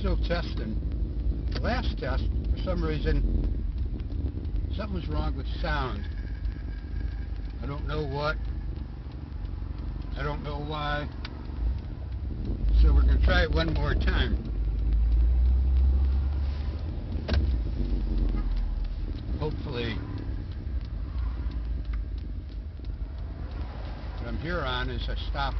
still testing. The last test, for some reason, something was wrong with sound. I don't know what. I don't know why. So we're going to try it one more time. Hopefully. What I'm here on is a stop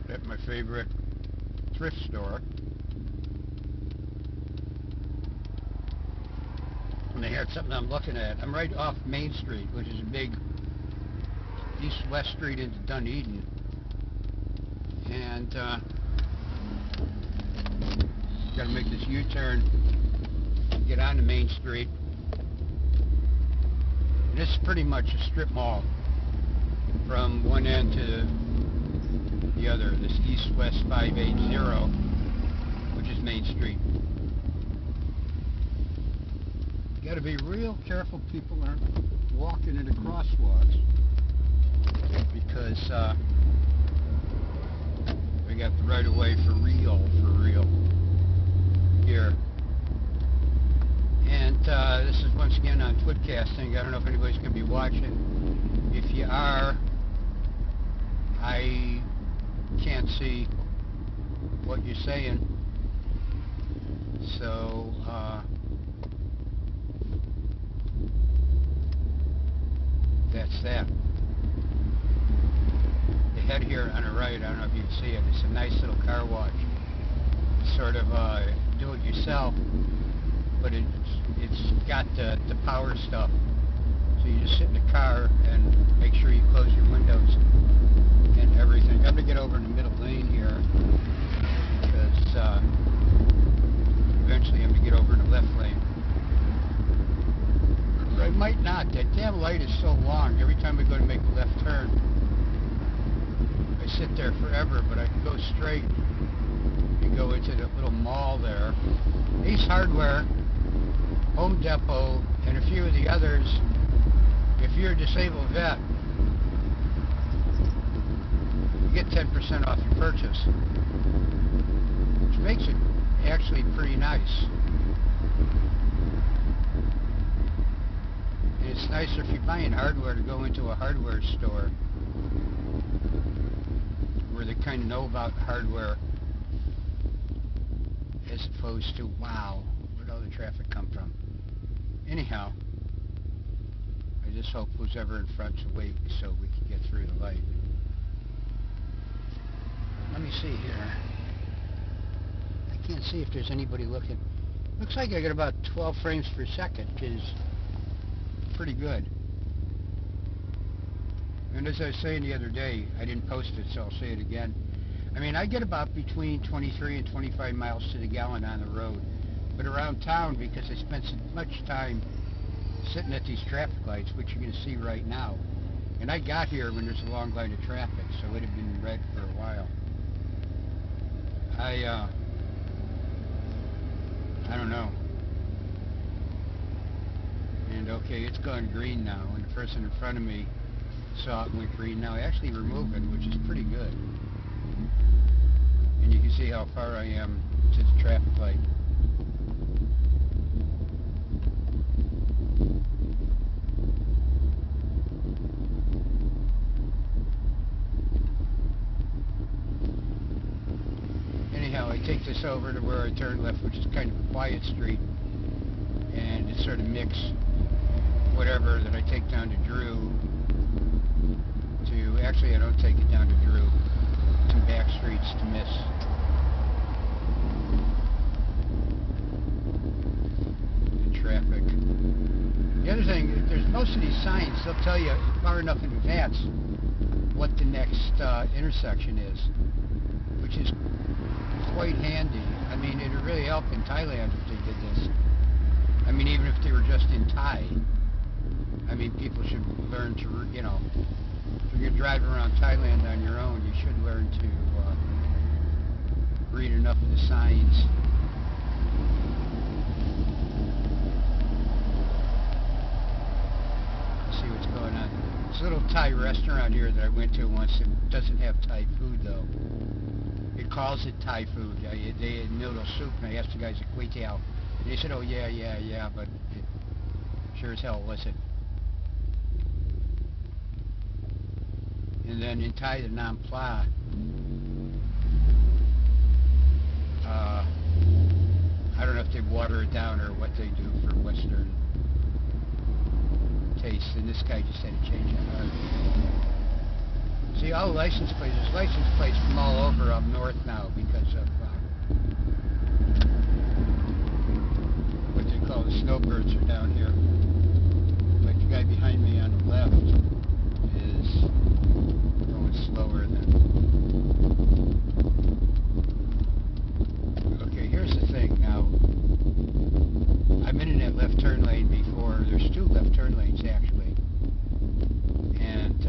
at my favorite thrift store. And they had something I'm looking at. I'm right off Main Street, which is a big east-west street into Dunedin. And got to make this U-turn to get onto Main Street. And this is pretty much a strip mall from one end to the other. This east-west 580, which is Main Street. You got to be real careful people aren't walking into crosswalks, because we got the right of way for real here. And this is once again on Twitcasting. I don't know if anybody's going to be watching. If you are, I can't see what you're saying. So, that's that. The head here on the right, I don't know if you can see it, it's a nice little car wash. It's sort of do-it-yourself, but it's got the power stuff. So you just sit in the car and make sure you close your windows and everything. I'm going to get over in the middle lane here, because eventually I'm going to get over in the left lane. But I might not. That damn light is so long. Every time I go to make a left turn, I sit there forever, but I can go straight and go into that little mall there. Ace Hardware, Home Depot, and a few of the others. If you're a disabled vet, you get 10% off your purchase, which makes it actually pretty nice. And it's nicer if you're buying hardware to go into a hardware store where they kind of know about hardware, as opposed to, wow, where'd all the traffic come from? Anyhow, I just hope who's ever in front's awake so we can get through the light. Let me see here. I can't see if there's anybody looking. Looks like I got about 12 frames per second, which is pretty good. And as I was saying the other day, I didn't post it, so I'll say it again. I mean, I get about between 23 and 25 miles to the gallon on the road. But around town, because I spent so much time sitting at these traffic lights, which you're going to see right now. And I got here when there's a long line of traffic, so it had been red for a while. I don't know. And okay, it's gone green now, and the person in front of me saw it and went green. Now I actually remove it, which is pretty good. And you can see how far I am to the traffic light. Anyhow, I take this over to where I turn left, which is kind of a quiet street, and it sort of mix whatever that I take down to Drew to, actually I don't take it down to Drew, some back streets to miss. The traffic. The other thing, there's most of these signs, they'll tell you far enough in advance what the next intersection is, which is quite handy. I mean, it would really help in Thailand if they did this. I mean, even if they were just in Thai. I mean, people should learn to, you know, if you're going to drive around Thailand on your own, you should learn to read enough of the signs. See what's going on. There's a little Thai restaurant here that I went to once. It doesn't have Thai food, though. it calls it Thai food. They had noodle soup, and I asked the guys at Kway Teow. They said, oh, yeah, but it sure as hell wasn't. And then in Thai, the Nam Pla, I don't know if they water it down or what they do for Western taste, and this guy just had to change it. See, all the license plates, there's license plates from all over up north now because of what they call the snowbirds are down here. Like the guy behind me on the left is going slower than... Okay, here's the thing now. I've been in that left turn lane before. There's two left turn lanes actually. And,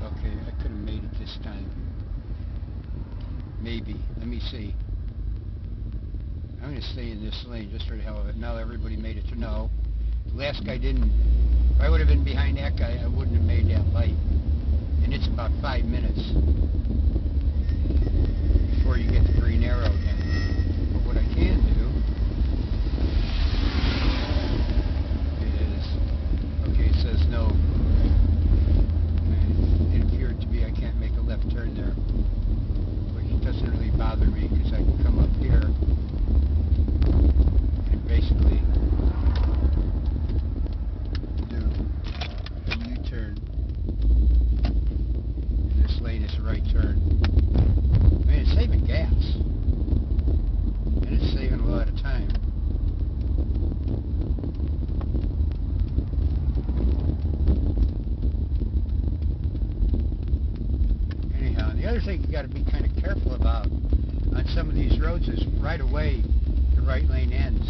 okay, I could have made it this time. Maybe. Let me see. I'm going to stay in this lane just for the hell of it. Now everybody made it to no. The last guy didn't. If I would have been behind that guy, I wouldn't have made that light. And it's about 5 minutes before you get the green arrow again. But what I can do is, okay, it says no. And it appeared to be I can't make a left turn there, which doesn't really bother me because I can come up here and basically do a U-turn. And this lane is a right turn. I mean, it's saving gas. And it's saving a lot of time. Anyhow, and the other thing you got to be kind of careful about on some of these roads is right away the right lane ends.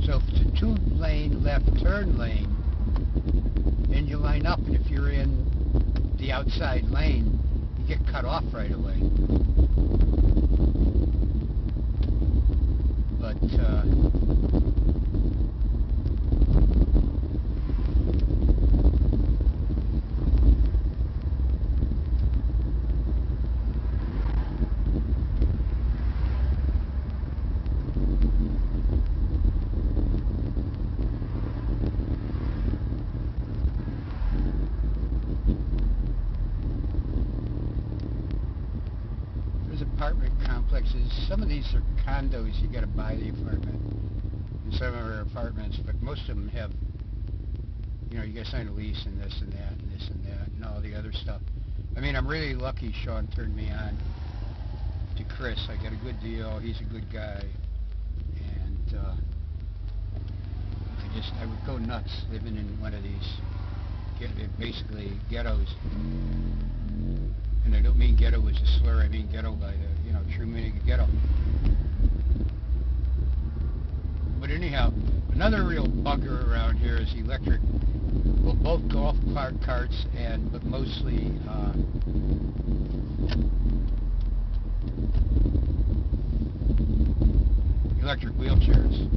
So if it's a two-lane left turn lane, and you line up, and if you're in the outside lane, you get cut off right away. But apartment complexes. Some of these are condos. You got to buy the apartment, and some are apartments. But most of them have, you know, you got to sign a lease and this and that and this and that and all the other stuff. I mean, I'm really lucky. Sean turned me on to Chris. I got a good deal. He's a good guy, and I would go nuts living in one of these basically ghettos. And I don't mean ghetto as a slur, I mean ghetto by the, you know, true meaning of ghetto. But anyhow, another real bugger around here is electric, well, both golf carts but mostly electric wheelchairs.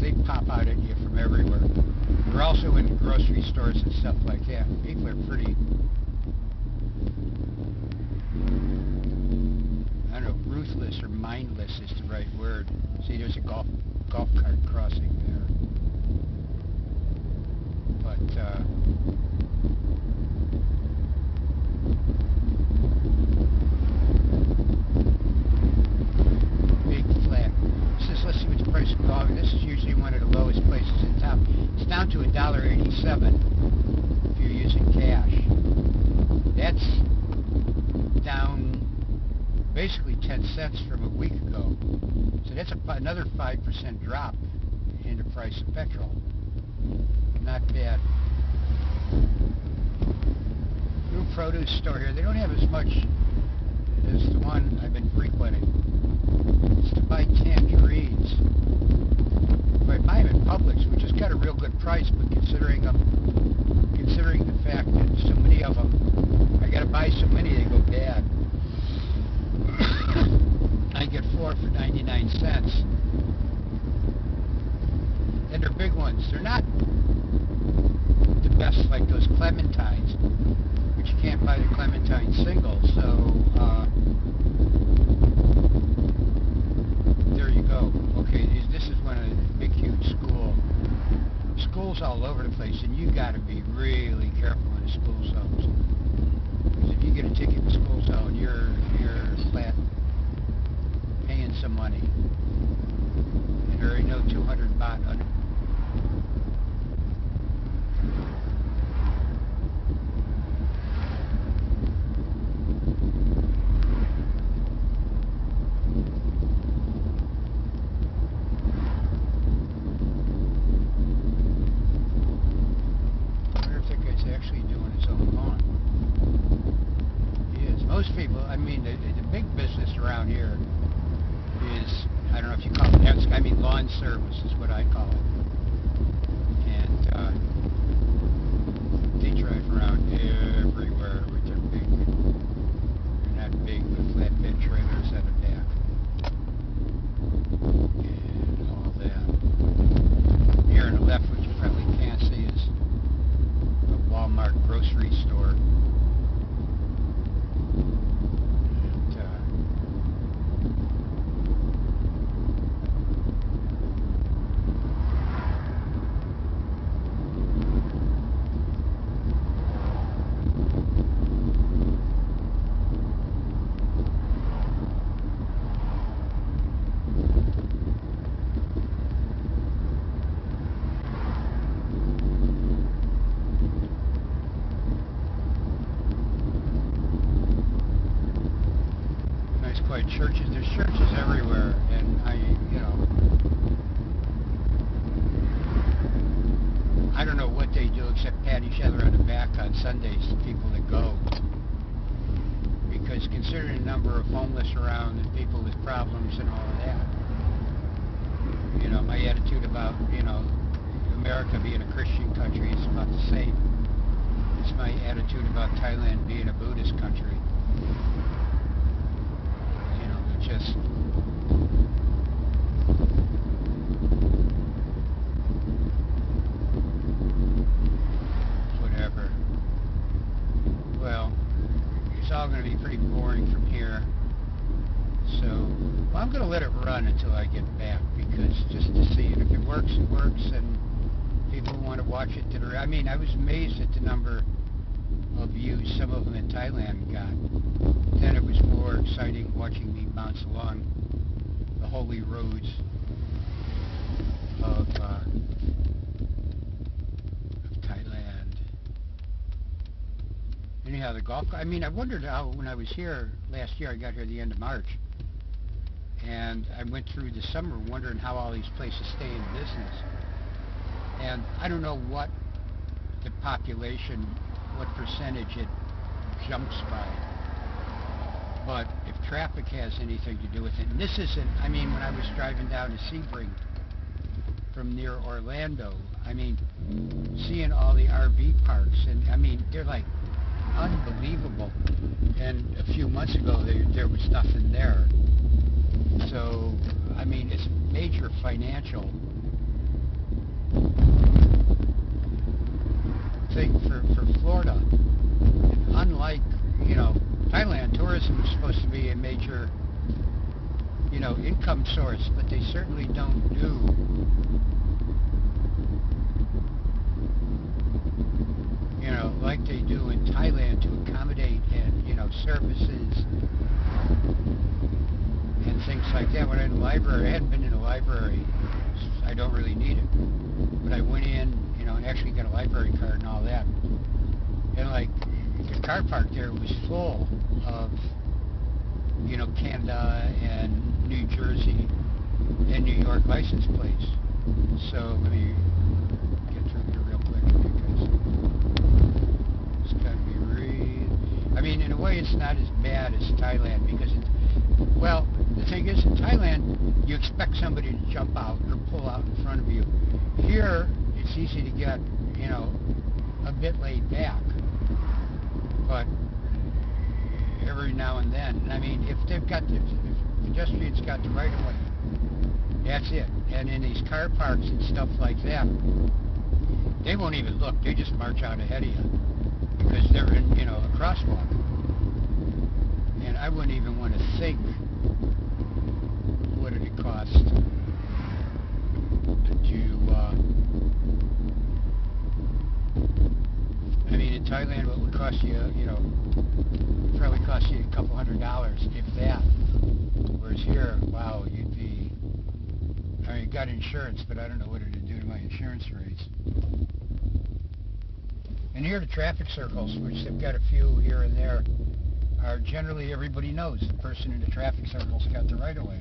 They pop out at you from everywhere. They're also in grocery stores and stuff like that. People are pretty, I don't know, ruthless or mindless is the right word. See, there's a golf cart crossing there. But, big flat. Let's see what the price of coffee. This is usually one of the lowest places in town. It's down to $1.87 if you're using cash. That's down basically 10 cents from a week ago. So that's another 5% drop in the price of petrol. Not bad. New produce store here. They don't have as much as the one I've been frequenting. It's to buy tangerines. If I buy them in Publix, which has got a real good price, but considering the fact that so many of them, I got to buy so many they go bad. I get 4 for 99 cents. And they're big ones. They're not the best like those clementines, which but you can't buy the Clementine single, so there you go. Okay, this is one of the big, huge schools all over the place, and you got to be really careful in the school zones. Because if you get a ticket in the school zone, you're flat paying some money, and there ain't no 200 baht on it. Most people, I mean, the big business around here is, I don't know if you call it, I mean, lawn service is what I call it. And they drive around everywhere with their big, they're not big, but flatbed trailers at the back. And all that. Here on the left, which you probably can't see, is the Walmart grocery store. Churches, there's churches everywhere, and I don't know what they do except pat each other on the back on Sundays, the people that go. Because considering the number of homeless around and people with problems and all of that, my attitude about, America being a Christian country is about the same. It's my attitude about Thailand being a Buddhist country. Just whatever. Well, it's all going to be pretty boring from here. So, I'm going to let it run until I get back, because just to see, and if it works, it works, and people who want to watch it, I mean, I was amazed at the number of views some of them in Thailand got. Then it was more exciting watching me bounce along the holy roads of Thailand. Anyhow, the golf, I mean, I wondered how, when I was here last year, I got here at the end of March, and I went through the summer wondering how all these places stay in business. And I don't know what the population, what percentage it jumps by. But if traffic has anything to do with it, and this isn't, I mean, when I was driving down to Sebring from near Orlando, I mean, seeing all the RV parks, and I mean, they're like unbelievable. And a few months ago, there was nothing there. So, I mean, it's major financial thing for Florida. And unlike, Thailand, tourism is supposed to be a major, income source, but they certainly don't do like they do in Thailand to accommodate and, services and things like that. When I was in the library, I hadn't been in a library, I don't really need it, but I went in, and actually got a library card and all that, and like, the car park there was full of, Canada and New Jersey and New York license plates. So let me get through here real quick, because it's got to be I mean, in a way, it's not as bad as Thailand, because well, the thing is, in Thailand, you expect somebody to jump out or pull out in front of you. Here, it's easy to get, a bit laid back. But every now and then, I mean, if they've got if pedestrians got the right of way, that's it. And in these car parks and stuff like that, they won't even look. They just march out ahead of you. because they're in, you know, a crosswalk. And I wouldn't even want to think what it'd cost I mean, in Thailand, what would cost you, you know, probably cost you a couple $100, if that. Whereas here, wow, you'd be, I mean, got insurance, but I don't know what it would do to my insurance rates. And here the traffic circles, which they've got a few here and there, are generally everybody knows the person in the traffic circle's got the right of way.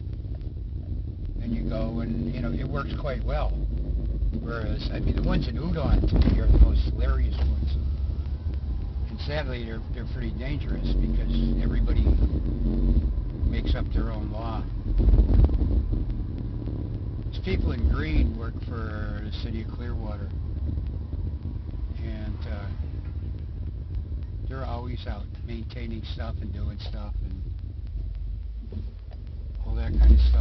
And you go and, you know, it works quite well. Whereas, I mean, the ones in Udon to me are the most hilarious ones. And sadly, they're pretty dangerous because everybody makes up their own law. These people in green work for the city of Clearwater. And they're always out maintaining stuff and doing stuff and all that kind of stuff.